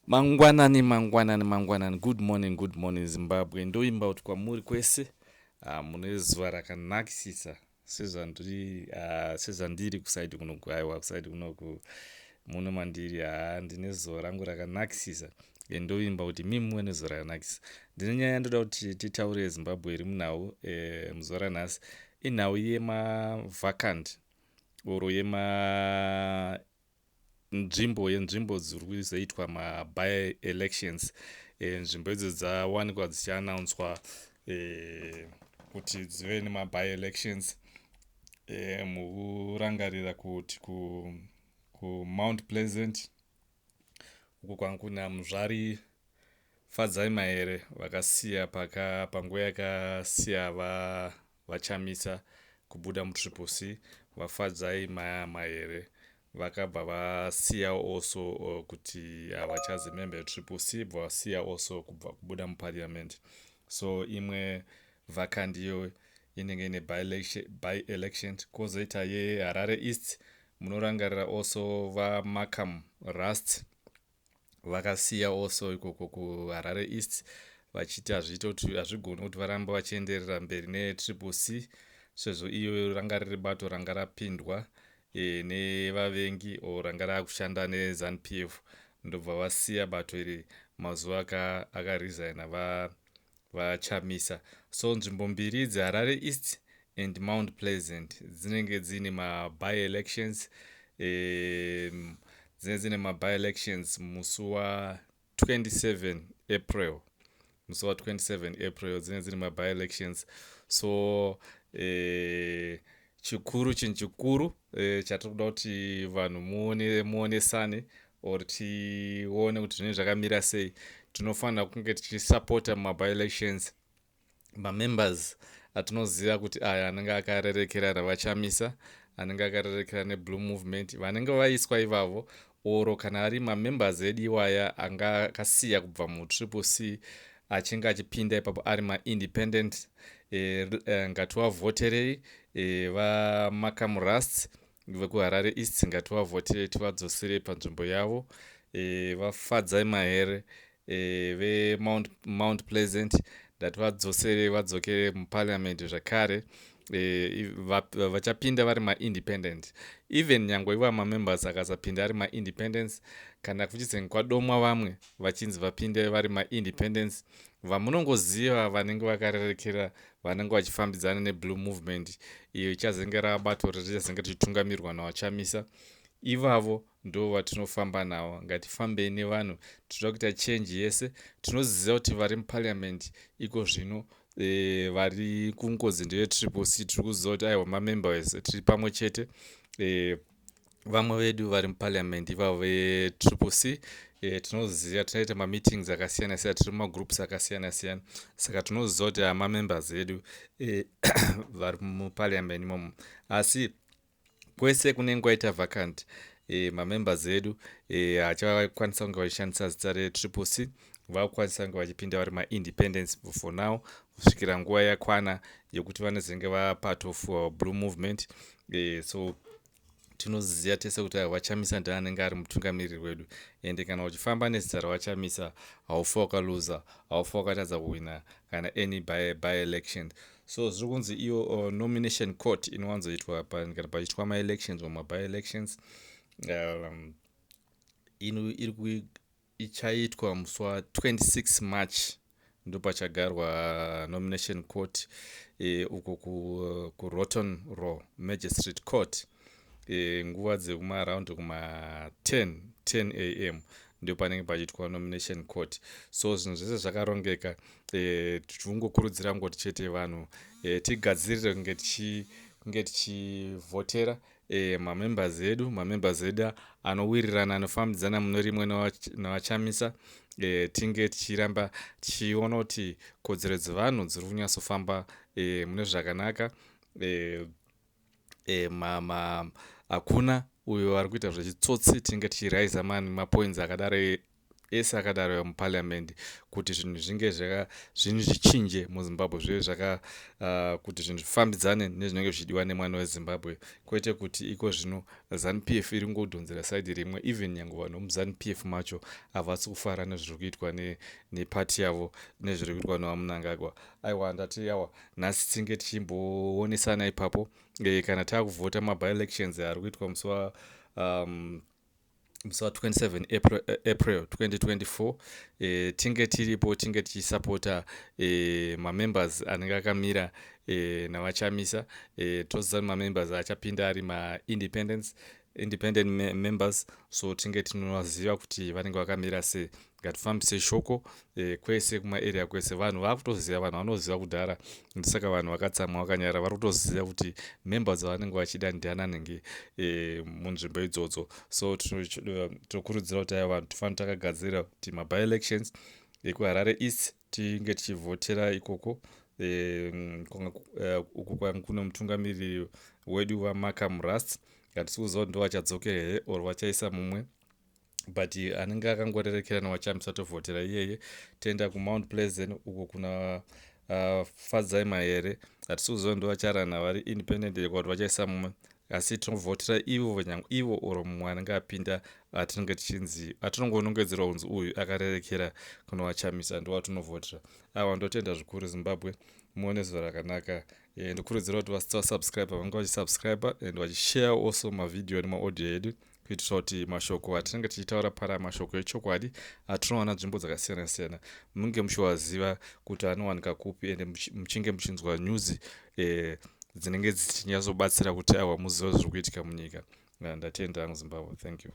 Mangwanani, good morning Zimbabwe. Ndoimba kuti kwamuri kwese mune zuva rakanakisisa sezvandiri kusaidi kunoku, aiwa kusaidi kunoku muno mandiri ndine zuva rangu rakanakisisa. Ndoimba kuti mimi muwe nezuva rakanakisa. Ndine nyaya ndoda kuti titaure Zimbabwe iri munhau muzuva ranhasi. Inhau yemavhakandi oro yenzvimbo dziri kuzoitwa maby elections. Nzvimbo idzo dzawanikwa dzichianaunswa kuti dzive nemaby elections mukurangarira kuti kuMount Pleasant uko kwanga kuna muzvari Fadzai Mahere vakasiya panguva yakasiya vachamisa kubuda mutriple C. Vafadzai Mahere vakabva vasiya also kuti havachazi member triple C, vasiya also kubva kubuda muparliament. So imwe vacant iyo inenge ine by election. Kozoita yeHarare East munorangarira also vaMarkham Rust vakasiya also ikoko kuHarare East vachiti hazvigoni kuti varamba vachienderera mberi netriple C sezvo iyo ranga riri bato ranga rapindwa nevavengi ranga raakushanda neZANU-PF. Ndobva vasiya bato iri mazuva akaresigna vachamisa. So nzvimbo mbiri dzeHarare East and Mount Pleasant dzinenge dzine maby elections. Dzinenge dzine maby elections musi wa27 April. Musi wa27 April dzinenge dzine maby elections. So chikuru chatiri kuda kuti vanhu muonesane or tione kuti zvinenge zvakamira sei. Tinofanira kunge tichisapota maby elections mamembers atinoziva kuti aya anenge akarerekera navachamisa, anenge akarerekera neblue movement, vanenge vaiswa ivavo, oro kana ari mamembers edu iwaya anga akasiya kubva mutriple C achinge achipinda ipapo ari maindependent. Ngativavhoterei vaMarkham Rust vekuHarare East, ngativavhoterei tivadzoserei panzvimbo yavo. Vafadzai Mahere veMount Pleasant ndativadzoserei vadzokere muparliament zvakare. Vachapinda vari maindependent. Even nyangwe iva mamembers akasapinda ari maindependents, kana kuchizenge kwadomwa vamwe vachinzi vapinde vari maindependents, vamunongoziva vanenge vakarerekera vanenge vachifambidzana neblue movement, iyo ichazenge rabato richazenge richitungamirirwa navachamisa, ivavo ndo vatinofamba navo. Ngatifambei nevanhu, tinoda kuita change yese. Tinoziva kuti vari muparliament iko zvino vari kungozi ndevetriple C tiri kuziva kuti aiwa mamember wese tiri pamwe chete. Vamwe vedu vari muparliament ivavo vetriple C tinoziva tinoita mameetings akasiyana siyana, tiri mumagroups akasiyana siyana, saka tinoziva kuti mamembers edu vari muparliament imomo. Asi kwese kunenge kwaita vacant mamembers edu hachavakwanisa kunge vachishandisa zita retriple C, vakukwanisa kunge vachipinda vari maindependents for now kusvikira nguva yakwana yekuti vanozenge vapart of blue movement. So tinoziva tese kuti vachamisa ndoanenge ari mutungamiriri wedu, ende kana uchifamba nezita ravachamisa haufa wakaluza, haufa wakatadza kuwina kana any by election. So zviri kunzi iyo nomination court inowanzoitwa kana pachiitwa maelections or maby elections. Ichaitwa musi wa26 March ndo pachagarwa nomination court uko kuRotten Row Magistrate Court. Nguva dzekumaraundi kuma10 am ndio panenge pachiitwa nomination court. So zvinhu zvese zvakarongeka. Tichungokurudzira ngoti chete vanhu tigadzirire kunge tichivhotera mamembers edu anowirirana anofambidzana muno rimwe navachamisa. Tinge tichiramba tichiona kuti kodzero dzevanhu dziri kunyatsofamba mune zvakanaka. Hakuna uyo ari kuita zvechitsotsi. Tinge tichiraisa mapoints akadaro ese akadaro muparliament kuti zvinhu zvinge zvinhu zvichinje muzimbabwe zvive kuti zvinhu zvifambidzane nezvinenge zvichidiwa nemwana wezimbabwe, kwete kuti iko zvino ZANU-PF iri ngodhonzera saidi rimwe. Even nyange vanhu muZANU-PF macho havasi kufara nezviri kuitwa nepati yavo nezviri kuitwa nevamunangagwa. Aiwa, ndati yawa nhasi tinge tichimboonesana ipapo kana taakuvhota maby-elections ari kuitwa musi wa 27 April 2024. Tinge tiripo, tinge tichisapota mamembers anenge akamira navachamisa. Toziva mamembers achapinda ari independent members, so tinge tinovaziva kuti vanenge vakamira sei. Ngatifambise shoko kwese kumaarea kwese. Vanhu vakutoziva, vanhu vanoziva kudhara, ndisaka vanhu vakatsamwa vakanyara vari kutoziva kuti members vanenge vachida ndiananenge munzvimbo idzodzo. So tinokurudzira kuti aya vanhu tifanira takagadzira kuti maby-elections ekuharare east tinge tichivhotera ikoko. Uku kuno mutungamiriri wedu waMarkham Rust. Hatisi kuziva kuti ndo vachadzokera here or vachaisa mumwe, but anenge akangorerekera navachamisa tovhotera iyeye. Toenda kuMount Pleasant uko kuna Fadzaima here. Hatisi kuziva ndo vacharana vari independent here kuti vachaisa mumwe, asi tinovhotera ivo oro mumwe anenge apinda atinenge tichinzi atinongonongedzera kunzi uyu akarerekera kuna vachamisa, ndo vatinovhotera. Ava ndotenda zvikuru Zimbabwe, muone zuva rakanaka. Ndikurudzira kuti vasati vasubscribe vange vachisubscribe and vachishare also mavideo nemaaudio edu, kuitira kuti mashoko atinenge tichitaura para mashoko echokwadi atinowana nzvimbo dzakasiyana siyana munge muchiwaziva kuti anowanika kupi, and muchinge muchinzwa news dzinenge dzichinyatsobatsira kuti awa muzive zviri kuitika munyika. Ndatenda hangu Zimbabwe. Thank you.